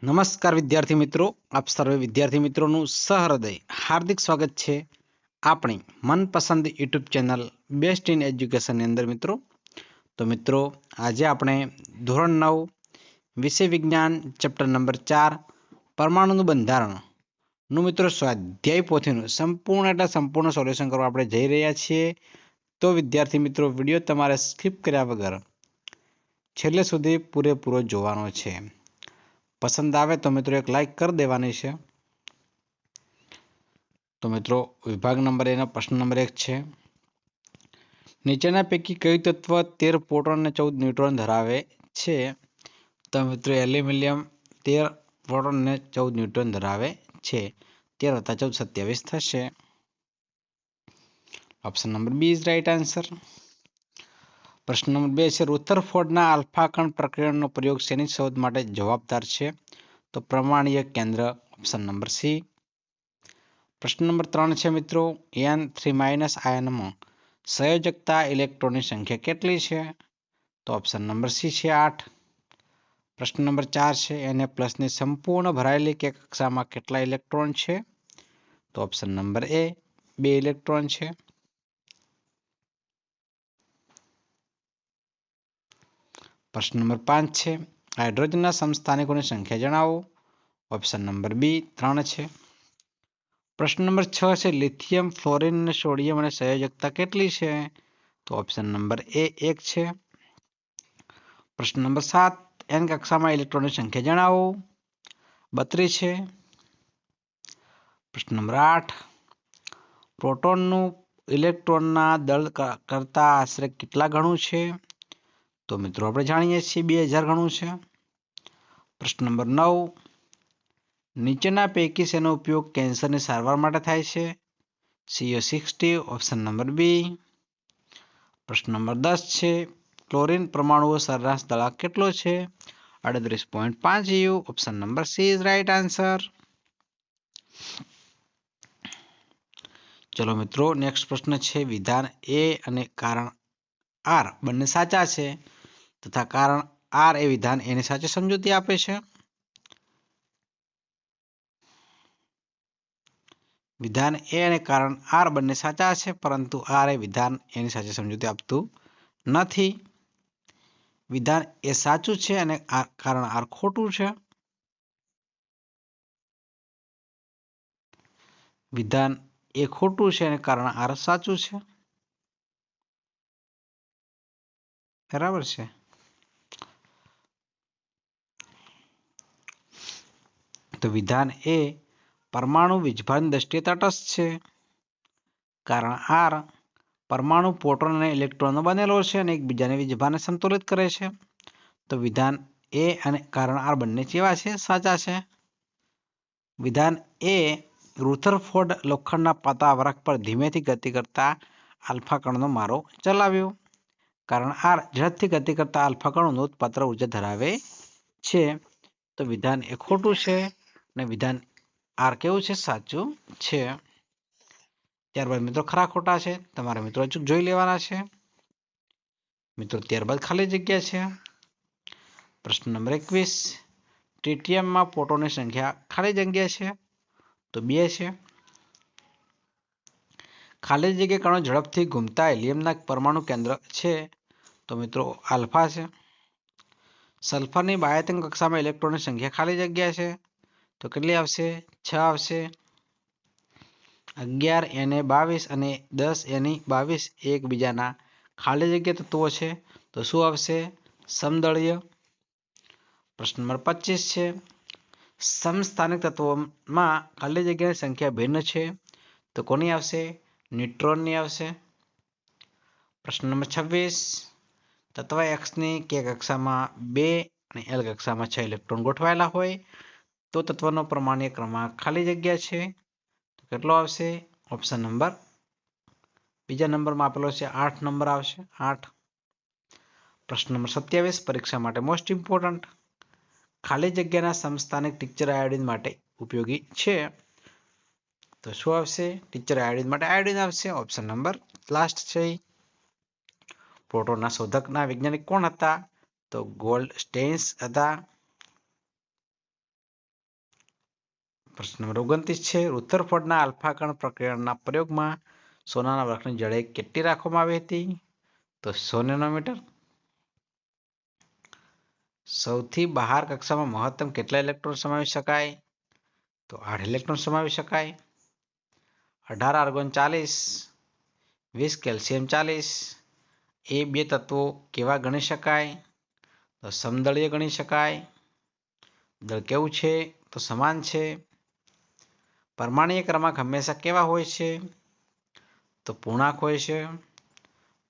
નમસ્કાર વિદ્યાર્થી મિત્રો, આપ સર્વે વિદ્યાર્થી મિત્રોનું સહૃદય હાર્દિક સ્વાગત છે આપણી મનપસંદ યુટ્યુબ ચેનલ બેસ્ટ ઇન એજ્યુકેશનની અંદર મિત્રો. તો મિત્રો, આજે આપણે ધોરણ 9 વિષય વિજ્ઞાન ચેપ્ટર નંબર 4 પરમાણુનું બંધારણનું મિત્રો સ્વાધ્યાય પોથીનું સંપૂર્ણ સોલ્યુશન કરવા આપણે જઈ રહ્યા છીએ. તો વિદ્યાર્થી મિત્રો, વિડીયો તમારે સ્કીપ કર્યા વગર છેલ્લે સુધી પૂરેપૂરો જોવાનો છે. પસંદ આવે તો મિત્રો એક લાઈક કરી દેવાની છે. તો મિત્રો, વિભાગ નંબર 1 પ્રશ્ન નંબર 1 છે, નીચેના પૈકી કયું તત્વ 13 પ્રોટોન અને 14 ન્યુટ્રોન ધરાવે છે? તો મિત્રો, એલ્યુમિનિયમ 13 પ્રોટોન અને 14 ન્યુટ્રોન ધરાવે છે. 13 + 14 27 થશે. Option number B is right answer. પ્રશ્ન નંબર 2 છે, રુથરફોર્ડના આલ્ફા કણ પ્રકરણનો પ્રયોગ શેની શોધ માટે જવાબદાર છે? તો પ્રમાણીય કેન્દ્ર. Option number C. પ્રશ્ન નંબર 3 છે મિત્રો, N3- આયનમાં સંયોજકતા ઇલેક્ટ્રોનની સંખ્યા કેટલી છે? તો ઓપ્શન નંબર સી છે 8. પ્રશ્ન નંબર 4 છે, Na+ની સંપૂર્ણ ભરાયેલી કે કક્ષામાં કેટલા ઇલેક્ટ્રોન છે? તો ઓપ્શન નંબર એ 2 ઇલેક્ટ્રોન છે. પ્રશ્ન નંબર 5 છે, હાઇડ્રોજનના સમસ્થાનિકોની સંખ્યા જણાવો. ઓપ્શન નંબર બી 3 છે. પ્રશ્ન નંબર 6 છે, લિથિયમ, ફ્લોરિન અને સોડિયમ અને સંયોજકતા કેટલી છે? તો ઓપ્શન નંબર એ 1 છે. પ્રશ્ન નંબર 7, એન કક્ષામાં ઇલેક્ટ્રોનની સંખ્યા જણાવો. 32 છે. પ્રશ્ન નંબર 8, પ્રોટોનનું ઇલેક્ટ્રોનના દળ કરતા આશરે કેટલા ગણું છે? તો મિત્રો, આપણે જાણીએ છીએ 2000 ગણું છે. પ્રશ્ન નંબર 9, નીચેના પૈકી શેનો ઉપયોગ કેન્સરની સારવાર માટે થાય છે? CO60. Option number B. પ્રશ્ન નંબર 10 છે, ક્લોરીન પરમાણુઓ સરેરાશ દળાંક કેટલો છે? 38.5 EU. Option number she is right answer. ચલો મિત્રો, નેક્સ્ટ પ્રશ્ન છે, વિધાન એ અને કારણ આર બંને સાચા છે તથા કારણ આર એ વિધાન એની સાચી સમજૂતી આપે છે. વિધાન એ અને કારણ આર બંને સાચા છે, પરંતુ આર એ વિધાન એની સાચી સમજૂતી આપતું નથી. વિધાન એ સાચું છે અને કારણ આર ખોટું છે. વિધાન એ ખોટું છે અને કારણ આર સાચું છે. બરાબર છે. તો વિધાન એ પરમાણુ વીજભારની દ્રષ્ટિએ તટસ્થ છે. કારણ આર પરમાણુ પ્રોટોન અને ઇલેક્ટ્રોનનો બનેલો છે અને એકબીજાને વીજભારને સંતુલિત કરે છે. તો વિધાન એ અને કારણ આર બંને કેવા છે? સાચા છે. વિધાન એ રુથરફોર્ડ લોખંડના પાતળા વરખ પર ધીમેથી ગતિ કરતા આલ્ફા કણનો મારો ચલાવ્યો. કારણ આર ઝડપથી ગતિ કરતા આલ્ફા કણો નોંધપાત્ર ઉર્જા ધરાવે છે. તો વિધાન એ ખોટું છે અને વિધાન આર કેવું છે? સાચું છે. ત્યારબાદ મિત્રો ખરા ખોટા છે, તમારે મિત્રો અચૂક જોઈ લેવાના છે. મિત્રો, ત્યારબાદ ખાલી જગ્યા છે. પ્રશ્ન નંબર 21, ટ્રિટિયમમાં પ્રોટોનની સંખ્યા ખાલી જગ્યા છે તો 2 છે. ખાલી જગ્યા કણો ઝડપથી ઘૂમતા હિલિયમના પરમાણુ કેન્દ્ર છે તો મિત્રો આલ્ફા છે. સલ્ફરની બાહ્યતમ કક્ષામાં ઇલેક્ટ્રોનની સંખ્યા ખાલી જગ્યા છે તો કેટલી આવશે? 6 આવશે. 11 Na22 અને 10 Ne22 એકબીજાના ખાલી જગ્યા તત્વો છે તો શું આવશે? સમદળીય. પ્રશ્ન નંબર 25 છે, સમસ્થાનિક તત્વોમાં ખાલી જગ્યાની સંખ્યા ભિન્ન છે તો કોની આવશે? ન્યુટ્રોનની આવશે. પ્રશ્ન નંબર 26, તત્વ એક્સની કે કક્ષામાં 2 અને એલ કક્ષામાં 6 ઇલેક્ટ્રોન ગોઠવાયેલા હોય તો તત્વનો પરમાણ્વીય ક્રમાંક ખાલી જગ્યા છે તો કેટલો આવશે? ઓપ્શન નંબર બીજા નંબરમાં આપેલો છે 8 નંબર આવશે. 8. પ્રશ્ન નંબર 27, પરીક્ષા માટે મોસ્ટ ઇમ્પોર્ટન્ટ, ખાલી જગ્યાના સમસ્થાનિક ટીચર આયોડિન માટે ઉપયોગી છે તો શું આવશે? ટીચર આયોડિન માટે આયોડિન આવશે. ઓપ્શન નંબર લાસ્ટ છે. પ્રોટોનના શોધકના વૈજ્ઞાનિક કોણ હતા? તો ગોલ્ડસ્ટેઇન્સ હતા. પ્રશ્ન નંબર 29 છે રુથરફોર્ડના આલ્ફા કણ પ્રકરણના પ્રયોગમાં સોનાના વરખની જાડાઈ કેટલી રાખવામાં આવી હતી? તો 100 નેનોમીટર. સૌથી બહાર કક્ષામાં મહત્તમ કેટલા ઇલેક્ટ્રોન સમાવી શકાય? તો 8 ઇલેક્ટ્રોન સમાવી શકાય. 18 આર્ગોન 40, 20 કેલ્શિયમ 40 એ બે તત્વો કેવા ગણી શકાય? તો સમદળીય ગણી શકાય. દળ કેવું છે? તો સમાન છે. પરમાણ્વીય ક્રમાંક હંમેશા કેવા હોય છે? તો પૂર્ણાંક હોય છે.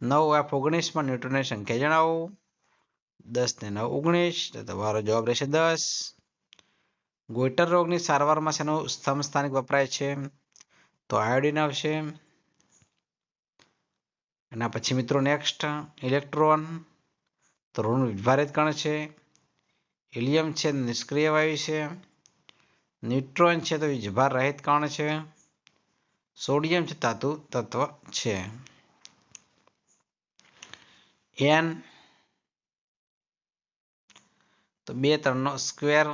9F19 માં ન્યુટ્રોનની સંખ્યા જણાવો. 10 ને 9 19, તો તમારો જવાબ રહેશે 10. ગોઈટર રોગની સારવારમાં શેનું સમસ્થાનિક વપરાય છે? તો આયોડિન આવશે. એના પછી મિત્રો નેક્સ્ટ ઇલેક્ટ્રોન તો ઋણ વિભારિત કણ છે. હિલિયમ છે નિષ્ક્રિય વાયુ છે. ન્યુટ્રોન છે તો વીજભાર રહિત કણ છે. સોડિયમ છે ધાતુ તત્વ છે. n તો 2 3નો સ્ક્વેર.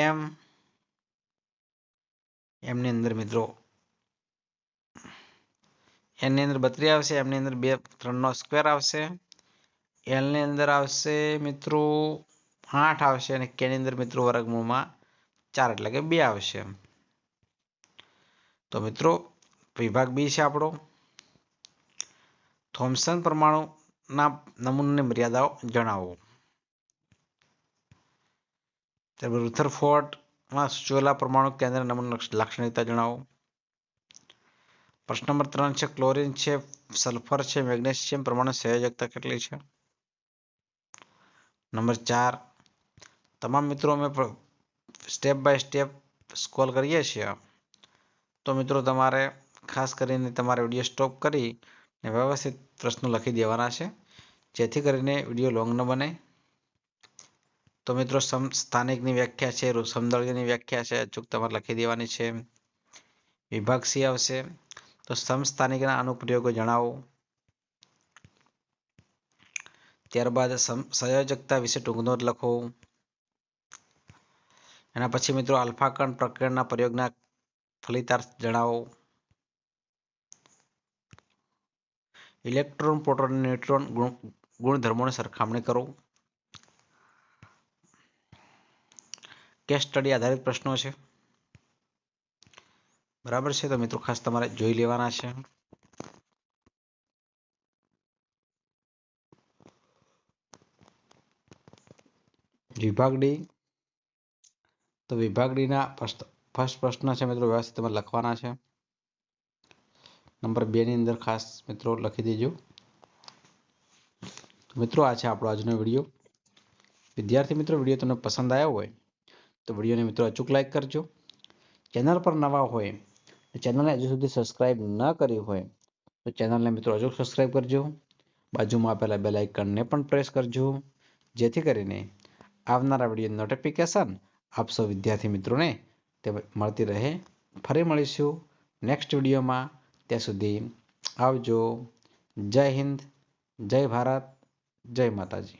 m ની અંદર મિત્રો n ની અંદર 32 આવશે. m ની અંદર 2 3નો સ્ક્વેર આવશે. l ની અંદર આવશે મિત્રો 8 આવશે અને k ની અંદર મિત્રો વર્ગમૂળમાં 4 એટલે કે 2 આવશે. તો મિત્રો વિભાગ બી છે આપણો. થોમ્સન પરમાણુના નમૂનાની મર્યાદાઓ જણાવો. રુથરફોર્ડમાં સૂચવેલા પરમાણુ કેન્દ્ર નમૂના લાક્ષણિકતા જણાવો. પ્રશ્ન નંબર 3 છે ક્લોરીન છે, સલ્ફર છે, મેગ્નેશિયમ પરમાણુ સંયોજકતા કેટલી છે? નંબર 4 તમામ મિત્રો અમે સ્ટેપ બાય સ્ટેપ સ્કોલ કરીએ છીએ. તો મિત્રો તમારે ખાસ કરીને તમારે વિડીયો સ્ટોપ કરી અને વ્યવસ્થિત પ્રશ્નો લખી દેવાના છે, જેથી કરીને વિડીયો લોંગ ન બને. તો મિત્રો સ્થાનિકની વ્યાખ્યા છે, સમદળીયની વ્યાખ્યા છે, અચૂક તમારે લખી દેવાની છે. વિભાગ સી આવશે તો સમસ્થાનિકના અનુપ્રયોગો જણાવો. ત્યારબાદ સંયોજકતા વિશે ટૂંક નોંધ લખો. એના પછી મિત્રો આલ્ફા કણ પ્રકરણના પ્રયોગના ફલિતાર્થ જણાવો. ઇલેક્ટ્રોન, પ્રોટોન અને ન્યુટ્રોન ગુણધર્મોની સરખામણી કરો. કેસ સ્ટડી આધારિત પ્રશ્નો છે. બરાબર છે, તો મિત્રો ખાસ તમારે જોઈ લેવાના છે. વિભાગ ડી તો વિભાગ ડીના ફર્સ્ટ પ્રશ્ન છે મિત્રો વ્યવસ્થિત તમારે લખવાના છે. નંબર 2 ની અંદર ખાસ મિત્રો લખી દેજો. મિત્રો આ છે આપણો આજનો વિડીયો. વિદ્યાર્થી મિત્રો વિડીયો તમને પસંદ આવ્યો હોય તો વિડીયોને મિત્રો અચૂક લાઈક કરજો. ચેનલ પર નવા હોય ચેનલને હજુ સુધી સબસ્ક્રાઇબ ન કરી હોય તો ચેનલને મિત્રો અચૂક સબસ્ક્રાઇબ કરજો. બાજુમાં આપેલા બેલ આઇકનને પણ પ્રેસ કરજો, જેથી કરીને આવનારા વિડીયો નોટિફિકેશન આપ સૌ વિદ્યાર્થી મિત્રોને તે મળતી રહે. ફરી મળીશું નેક્સ્ટ વિડીયોમાં. ત્યાં સુધી આવજો. જય હિન્દ, જય ભારત, જય માતાજી.